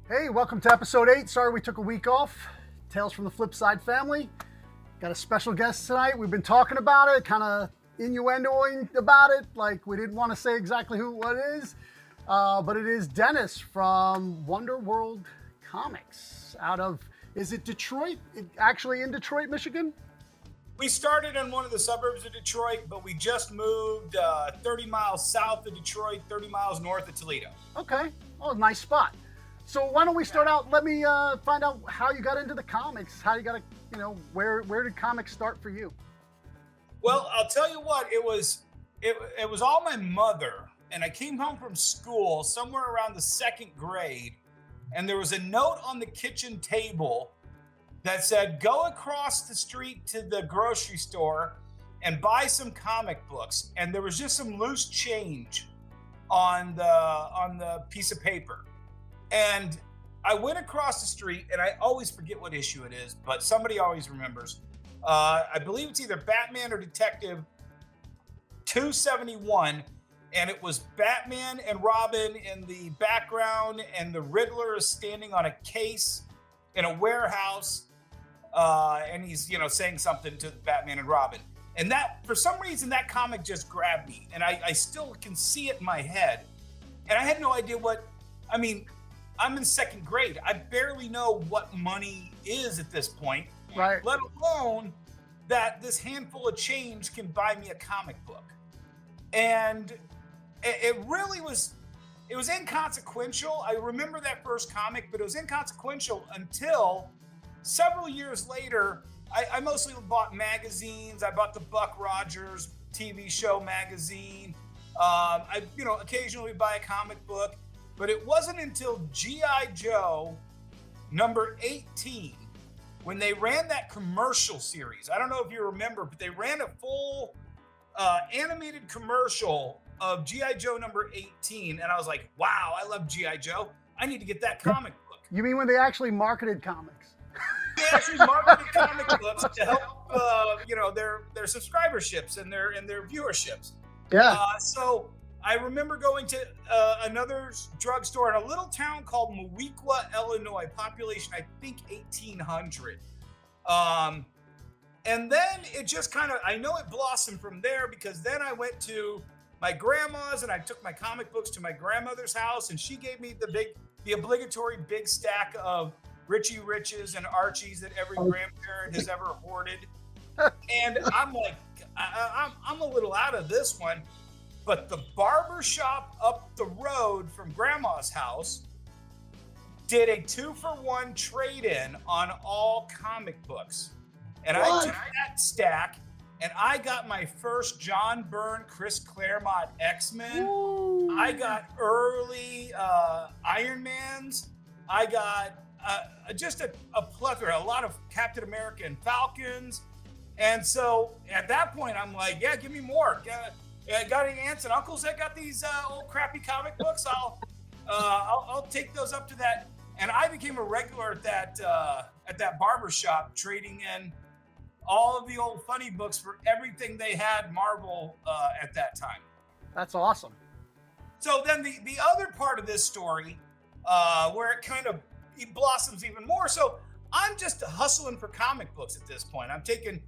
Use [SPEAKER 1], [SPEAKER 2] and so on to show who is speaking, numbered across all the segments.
[SPEAKER 1] Hey, welcome to episode 8. Sorry we took a week off. Tales from the Flip Side family. Got a special guest tonight. We've been talking about it, kind of innuendoing about it, like we didn't want to say exactly who it is. But it is Dennis from Wonderworld Comics out of, is it Detroit? Actually in Detroit, Michigan?
[SPEAKER 2] We started in one of the suburbs of Detroit, but we just moved 30 miles south of Detroit, 30 miles north of Toledo.
[SPEAKER 1] Okay. Oh, nice spot. So why don't we start out? Let me find out how you got into the comics. How you got to, where did comics start for you?
[SPEAKER 2] Well, I'll tell you what, it was all my mother. And I came home from school somewhere around the second grade, and there was a note on the kitchen table that said, go across the street to the grocery store and buy some comic books. And there was just some loose change on the piece of paper. And I went across the street, and I always forget what issue it is, but somebody always remembers. I believe it's either Batman or Detective 271, and it was Batman and Robin in the background, and the Riddler is standing on a case in a warehouse, and he's saying something to Batman and Robin. And that, for some reason, that comic just grabbed me, and I still can see it in my head. And I had no idea I'm in second grade. I barely know what money is at this point,
[SPEAKER 1] Right.
[SPEAKER 2] let alone that this handful of change can buy me a comic book. And it really was, it was inconsequential. I remember that first comic, but it was inconsequential until several years later. I mostly bought magazines. I bought the Buck Rogers TV show magazine. I occasionally buy a comic book. But it wasn't until G.I. Joe number 18, when they ran that commercial series. I don't know if you remember, but they ran a full animated commercial of G.I. Joe number 18. And I was like, wow, I love G.I. Joe. I need to get that comic book.
[SPEAKER 1] You mean when they actually marketed comics?
[SPEAKER 2] They actually marketed comic books to help, their subscriberships and their viewerships.
[SPEAKER 1] Yeah.
[SPEAKER 2] So I remember going to another drugstore in a little town called Moweaqua, Illinois, population, I think 1,800. And then it just I know it blossomed from there, because then I went to my grandma's and I took my comic books to my grandmother's house, and she gave me the obligatory big stack of Richie Riches and Archies that every grandparent has ever hoarded. And I'm like, I'm a little out of this one. But the barber shop up the road from Grandma's house did a 2-for-1 trade-in on all comic books. And I took that stack, and I got my first John Byrne, Chris Claremont X-Men.
[SPEAKER 1] Ooh.
[SPEAKER 2] I got early Iron Mans. I got just a plethora, a lot of Captain America and Falcons. And so at that point, I'm like, yeah, give me more. Got any aunts and uncles that got these old crappy comic books? I'll take those up to that. And I became a regular at that barber shop, trading in all of the old funny books for everything they had Marvel at that time.
[SPEAKER 1] That's awesome.
[SPEAKER 2] So then the other part of this story, where it blossoms even more. So I'm just hustling for comic books at this point. I'm taking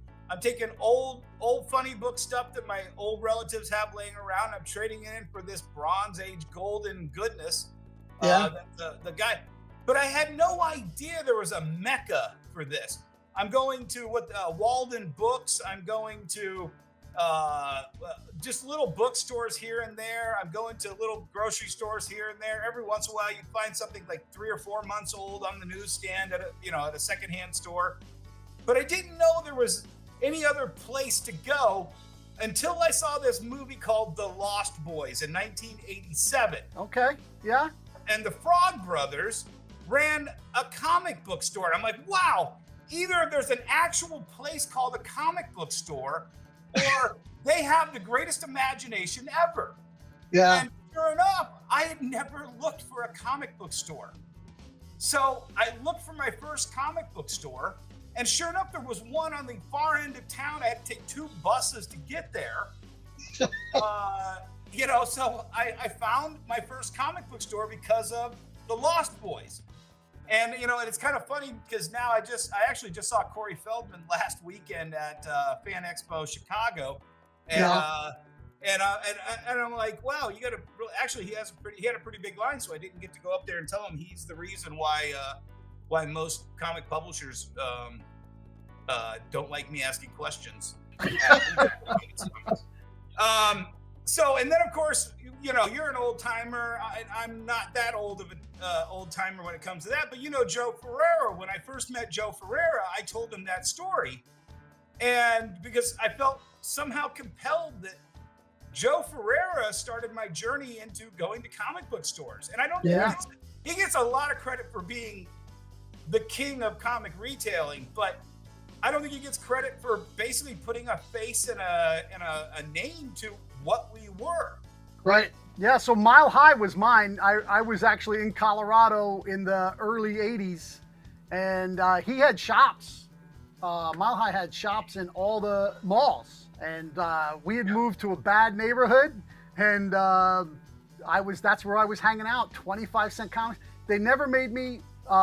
[SPEAKER 2] old funny book stuff that my old relatives have laying around. I'm trading it in for this Bronze Age golden goodness.
[SPEAKER 1] Yeah.
[SPEAKER 2] The guy, but I had no idea there was a mecca for this. I'm going to Walden Books. I'm going to just little bookstores here and there. I'm going to little grocery stores here and there. Every once in a while, you find something like 3 or 4 months old on the newsstand at a secondhand store. But I didn't know there was any other place to go until I saw this movie called The Lost Boys in 1987.
[SPEAKER 1] Okay. Yeah.
[SPEAKER 2] And the Frog Brothers ran a comic book store. And I'm like, wow, either there's an actual place called a comic book store, or they have the greatest imagination ever.
[SPEAKER 1] Yeah.
[SPEAKER 2] And sure enough, I had never looked for a comic book store. So I looked for my first comic book store, and sure enough, there was one on the far end of town. I had to take 2 buses to get there. So I found my first comic book store because of The Lost Boys. And and it's kind of funny because now I actually just saw Corey Feldman last weekend at Fan Expo Chicago, and and I'm like, wow, you got to actually he had a pretty big line, so I didn't get to go up there and tell him he's the reason why most comic publishers don't like me asking questions. So, and then of course, you're an old timer. I'm not that old of an old timer when it comes to that, but Joe Ferreira, when I first met Joe Ferreira, I told him that story. And because I felt somehow compelled that Joe Ferreira started my journey into going to comic book stores. And I don't think he gets a lot of credit for being the king of comic retailing, but I don't think he gets credit for basically putting a face and a name to what we were.
[SPEAKER 1] Right. Yeah. So Mile High was mine. I was actually in Colorado in the early 80s, and he had shops. Mile High had shops in all the malls, and we had moved to a bad neighborhood, and that's where I was hanging out. 25-cent comics. They never made me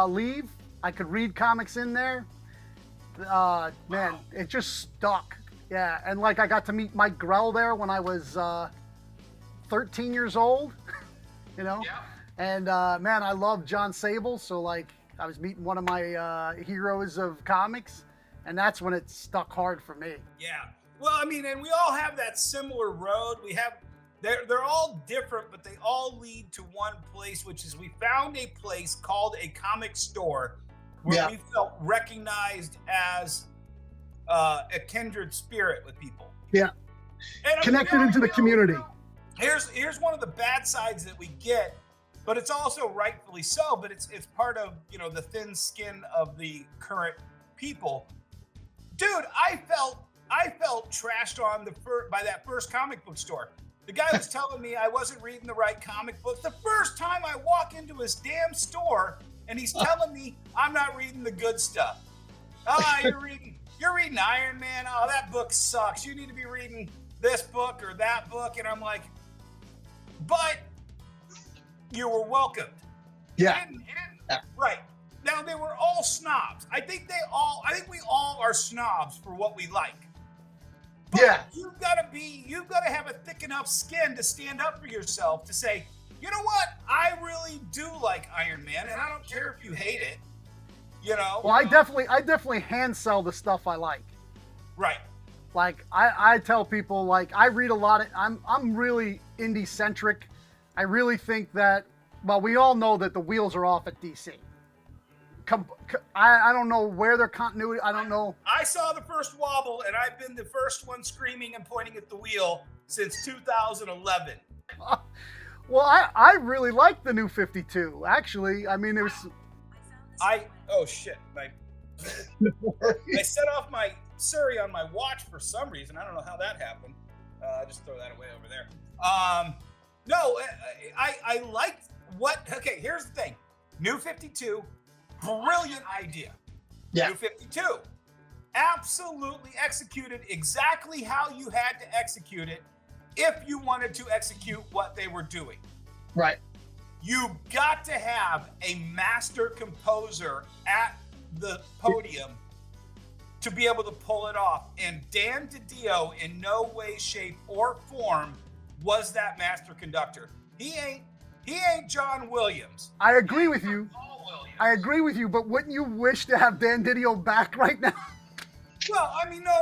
[SPEAKER 1] leave. I could read comics in there. Man, it just stuck. Yeah, and like I got to meet Mike Grell there when I was 13 years old, and man, I love John Sable, so like I was meeting one of my heroes of comics, and that's when it stuck hard for me.
[SPEAKER 2] Yeah, well, I mean, and we all have that similar road. They're all different, but they all lead to one place, which is we found a place called a comic store where we felt recognized as a kindred spirit with people.
[SPEAKER 1] Yeah, and connected into the community.
[SPEAKER 2] Here's one of the bad sides that we get, but it's also rightfully so. But it's part of the thin skin of the current people. Dude, I felt trashed on by that first comic book store. The guy was telling me I wasn't reading the right comic books. The first time I walk into his damn store, and he's telling me I'm not reading the good stuff. You're reading Iron Man. Oh, that book sucks. You need to be reading this book or that book. And I'm like, but you were welcomed.
[SPEAKER 1] Yeah.
[SPEAKER 2] Right. Now they were all snobs. I think we all are snobs for what we like. But you've got to have a thick enough skin to stand up for yourself to say, you know what? I really do like Iron Man, and I don't care if you hate it.
[SPEAKER 1] Well, I definitely hand sell the stuff I like.
[SPEAKER 2] Right.
[SPEAKER 1] Like I tell people, like I read a lot of. I'm really indie centric. I really think that. Well, we all know that the wheels are off at DC. I don't know where their continuity. I don't know.
[SPEAKER 2] I saw the first wobble, and I've been the first one screaming and pointing at the wheel since 2011.
[SPEAKER 1] Well, I really like the new 52. Actually, I mean, it was.
[SPEAKER 2] Oh shit! I set off my Siri on my watch for some reason. I don't know how that happened. Just throw that away over there. No, I liked what. Okay, here's the thing. New 52, brilliant idea.
[SPEAKER 1] Yeah.
[SPEAKER 2] New 52, absolutely executed exactly how you had to execute it if you wanted to execute what they were doing.
[SPEAKER 1] Right.
[SPEAKER 2] You got to have a master composer at the podium to be able to pull it off. And Dan DiDio, in no way, shape, or form, was that master conductor. He ain't John Williams.
[SPEAKER 1] I agree with you. I agree with you, but wouldn't you wish to have Dan DiDio back right now?
[SPEAKER 2] Well, I mean, no.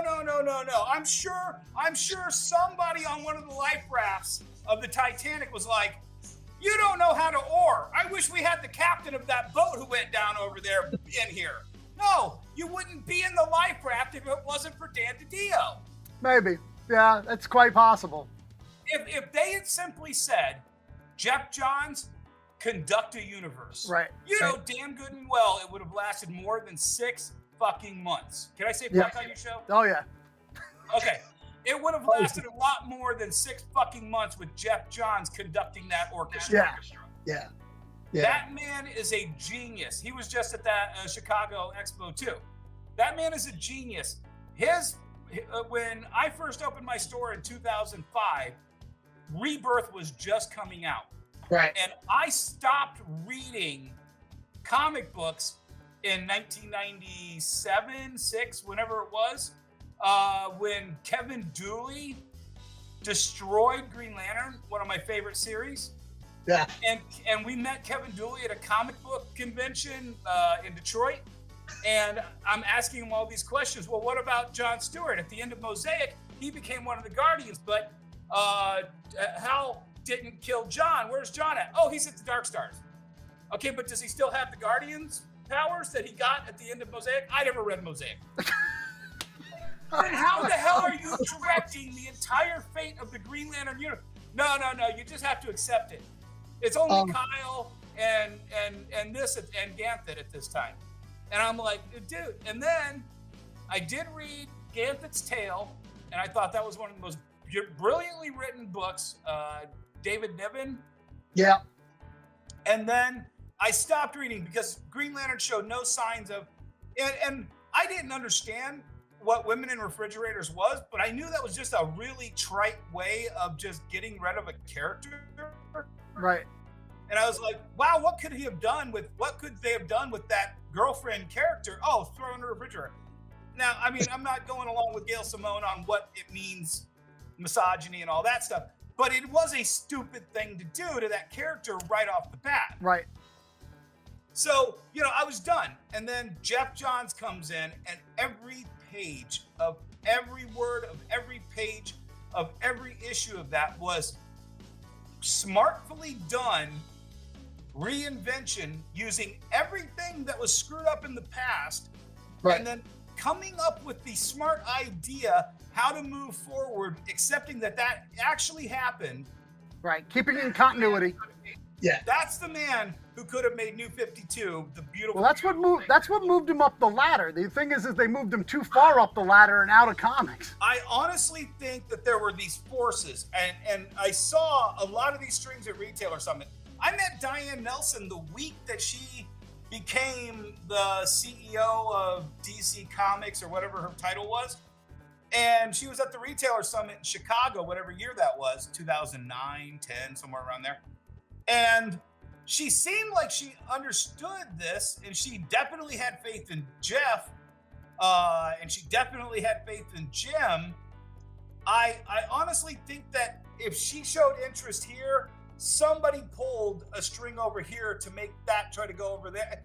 [SPEAKER 2] I'm sure somebody on one of the life rafts of the Titanic was like, you don't know how to oar. I wish we had the captain of that boat who went down over there in here. No, you wouldn't be in the life raft if it wasn't for Dan DiDio.
[SPEAKER 1] Maybe. Yeah, that's quite possible.
[SPEAKER 2] If they had simply said, Jeff Johns, conduct a universe.
[SPEAKER 1] Right.
[SPEAKER 2] You know damn good and well it would have lasted more than 6 fucking months. Can I say fuck on your show?
[SPEAKER 1] Oh, yeah.
[SPEAKER 2] Okay. It would have lasted a lot more than 6 fucking months with Jeff Johns conducting that orchestra.
[SPEAKER 1] Yeah.
[SPEAKER 2] That man is a genius. He was just at that Chicago Expo too. That man is a genius. When I first opened my store in 2005, Rebirth was just coming out.
[SPEAKER 1] Right.
[SPEAKER 2] And I stopped reading comic books in 1997, 6, whenever it was, when Kevin Dooley destroyed Green Lantern, one of my favorite series.
[SPEAKER 1] Yeah.
[SPEAKER 2] And we met Kevin Dooley at a comic book convention in Detroit. And I'm asking him all these questions. Well, what about Jon Stewart? At the end of Mosaic, he became one of the Guardians, but Hal didn't kill Jon. Where's Jon at? Oh, he's at the Dark Stars. Okay, but does he still have the Guardians powers that he got at the end of Mosaic? I never read Mosaic. Then how the hell are you directing the entire fate of the Green Lantern universe? No, you just have to accept it. It's only Kyle and this and Ganthet at this time. And I'm like, dude. And then I did read Ganthet's Tale, and I thought that was one of the most brilliantly written books. David Niven.
[SPEAKER 1] Yeah.
[SPEAKER 2] And then I stopped reading because Green Lantern showed no signs of, and I didn't understand what Women in Refrigerators was, but I knew that was just a really trite way of just getting rid of a character.
[SPEAKER 1] Right.
[SPEAKER 2] And I was like, wow, what could they have done with that girlfriend character? Oh, throw in the refrigerator. Now, I mean, I'm not going along with Gail Simone on what it means, misogyny and all that stuff, but it was a stupid thing to do to that character right off the bat.
[SPEAKER 1] Right.
[SPEAKER 2] So, I was done. And then Jeff Johns comes in, and every page of every word of every page of every issue of that was smartfully done reinvention using everything that was screwed up in the past,
[SPEAKER 1] right,
[SPEAKER 2] and then coming up with the smart idea how to move forward, accepting that actually happened.
[SPEAKER 1] Right, keeping in continuity. Yeah,
[SPEAKER 2] that's the man who could have made New 52 the beautiful.
[SPEAKER 1] Well, that's what moved him up the ladder. The thing is they moved him too far up the ladder and out of comics.
[SPEAKER 2] I honestly think that there were these forces, and I saw a lot of these strings at Retailer Summit. I met Diane Nelson the week that she became the CEO of DC Comics, or whatever her title was. And she was at the Retailer Summit in Chicago, whatever year that was, 2009, 10, somewhere around there. And she seemed like she understood this, and she definitely had faith in Jeff, and she definitely had faith in Jim. I honestly think that if she showed interest here, somebody pulled a string over here to make that try to go over there.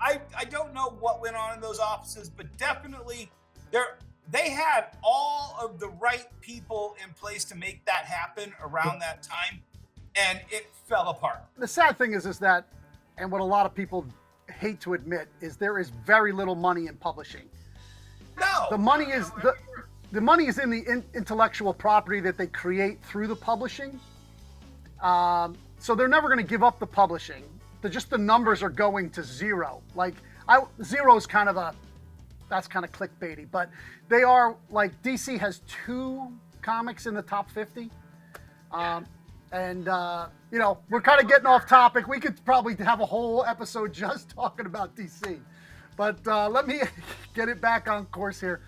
[SPEAKER 2] I don't know what went on in those offices, but definitely they had all of the right people in place to make that happen around that time, and it fell apart.
[SPEAKER 1] The sad thing is that, and what a lot of people hate to admit, is there is very little money in publishing.
[SPEAKER 2] No,
[SPEAKER 1] the money is the money is in the intellectual property that they create through the publishing. So they're never going to give up the publishing. The numbers are going to zero. Zero is that's kind of clickbaity, but they are like DC has 2 comics in the top 50. We're kind of getting off topic. We could probably have a whole episode just talking about DC, but let me get it back on course here.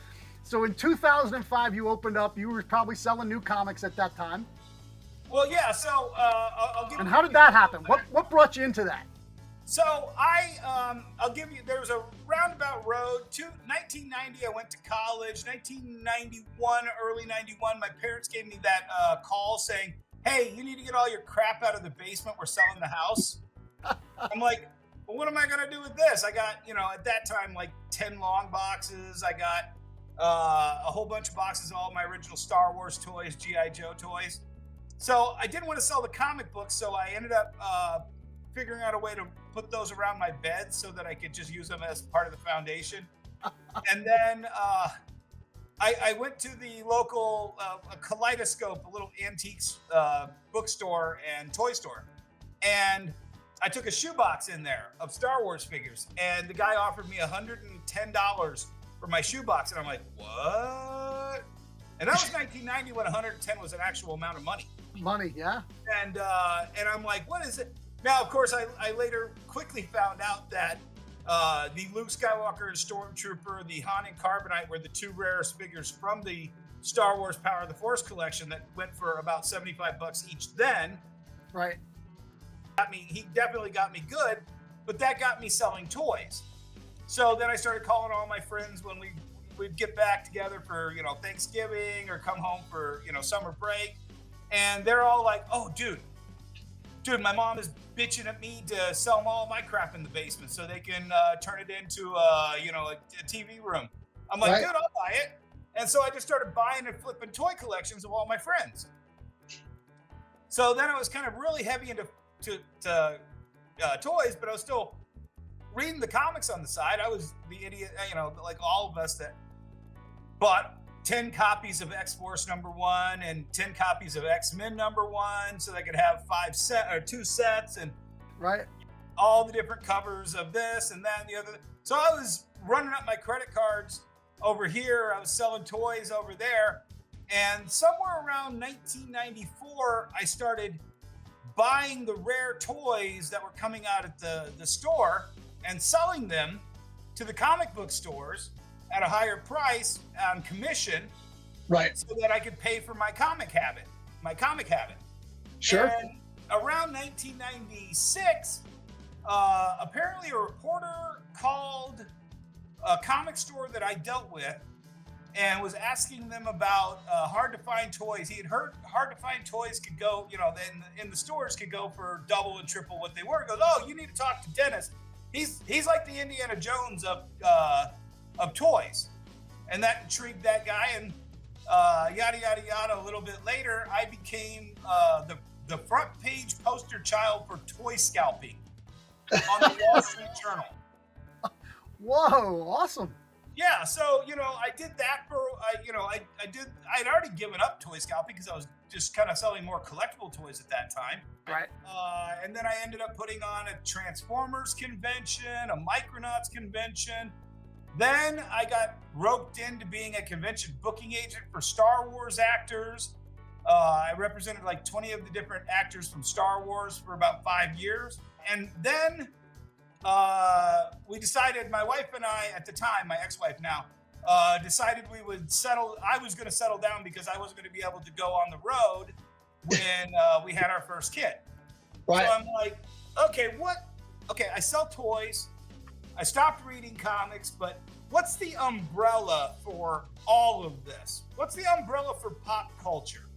[SPEAKER 1] So in 2005, you opened up, you were probably selling new comics at that time.
[SPEAKER 2] Well, yeah, so I'll give you...
[SPEAKER 1] And how did that happen? What brought you into that?
[SPEAKER 2] So I'll give you, there was a roundabout road. 1990, I went to college. 1991, early 91, my parents gave me that call saying, hey, you need to get all your crap out of the basement. We're selling the house. I'm like, well, what am I going to do with this? I got, at that time, like 10 long boxes. I got a whole bunch of boxes of all my original Star Wars toys, G.I. Joe toys. So I didn't want to sell the comic books, so I ended up figuring out a way to put those around my bed so that I could just use them as part of the foundation. And then I went to the local Kaleidoscope, a little antiques bookstore and toy store. And I took a shoebox in there of Star Wars figures. And the guy offered me $110 for my shoebox. And I'm like, what? And that was 1990 when 110 was an actual amount of money.
[SPEAKER 1] Money, yeah.
[SPEAKER 2] And I'm like, what is it? Now, of course, I later quickly found out that the Luke Skywalker and Stormtrooper, the Han and Carbonite were the 2 rarest figures from the Star Wars Power of the Force collection that went for about $75 each then.
[SPEAKER 1] Right.
[SPEAKER 2] He definitely got me good. but that got me selling toys. So then I started calling all my friends when we'd get back together for, Thanksgiving or come home for, summer break. And they're all like, oh, dude, my mom is bitching at me to sell them all my crap in the basement so they can turn it into, a TV room. I'm like,
[SPEAKER 1] Right.
[SPEAKER 2] dude, I'll buy it. And so I just started buying and flipping toy collections of all my friends. So then I was kind of really heavy into toys, but I was still reading the comics on the side. I was the idiot, like all of us that bought 10 copies of X-Force #1 and 10 copies of X-Men #1 so they could have 2 sets and
[SPEAKER 1] Right.
[SPEAKER 2] all the different covers of this and that and the other. So I was running up my credit cards over here. I was selling toys over there. And somewhere around 1994, I started buying the rare toys that were coming out at the store and selling them to the comic book stores at a higher price on commission,
[SPEAKER 1] Right.
[SPEAKER 2] so that I could pay for my comic habit.
[SPEAKER 1] Sure.
[SPEAKER 2] And around 1996, apparently a reporter called a comic store that I dealt with and was asking them about hard to find toys. He had heard hard to find toys could go, in the stores could go for double and triple what they were. He goes, oh, you need to talk to Dennis. He's like the Indiana Jones of toys. And that intrigued that guy. And yada, yada, yada. A little bit later, I became the front page poster child for toy scalping on the Wall Street Journal.
[SPEAKER 1] Whoa, awesome.
[SPEAKER 2] Yeah, so I did that for I'd already given up toy scalping because I was just kind of selling more collectible toys at that time.
[SPEAKER 1] Right.
[SPEAKER 2] And then I ended up putting on a Transformers convention, a Micronauts convention. Then I got roped into being a convention booking agent for Star Wars actors. I represented like 20 of the different actors from Star Wars for about 5 years. And then we decided, my wife and I at the time, my ex-wife now, decided we would settle. I was going to settle down because I wasn't going to be able to go on the road when we had our first kid.
[SPEAKER 1] Right.
[SPEAKER 2] So I'm like, okay, I sell toys. I stopped reading comics, but what's the umbrella for all of this? What's the umbrella for pop culture?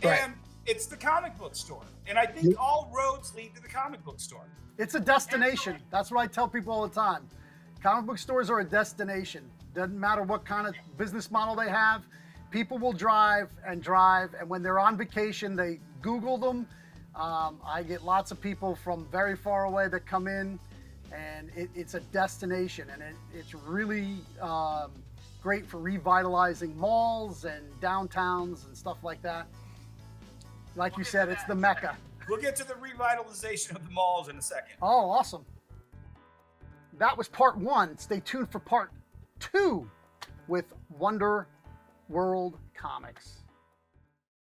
[SPEAKER 1] Right.
[SPEAKER 2] And it's the comic book store. And I think all roads lead to the comic book store.
[SPEAKER 1] It's a destination. That's what I tell people all the time. Comic book stores are a destination. Doesn't matter what kind of business model they have. People will drive, and when they're on vacation, they Google them. I get lots of people from very far away that come in, and it's a destination, and it's really great for revitalizing malls and downtowns and stuff like that. Like you said, it's the Mecca.
[SPEAKER 2] We'll get to the revitalization of the malls in a second.
[SPEAKER 1] Oh, awesome. That was part 1. Stay tuned for part 2 with Wonderworld Comics.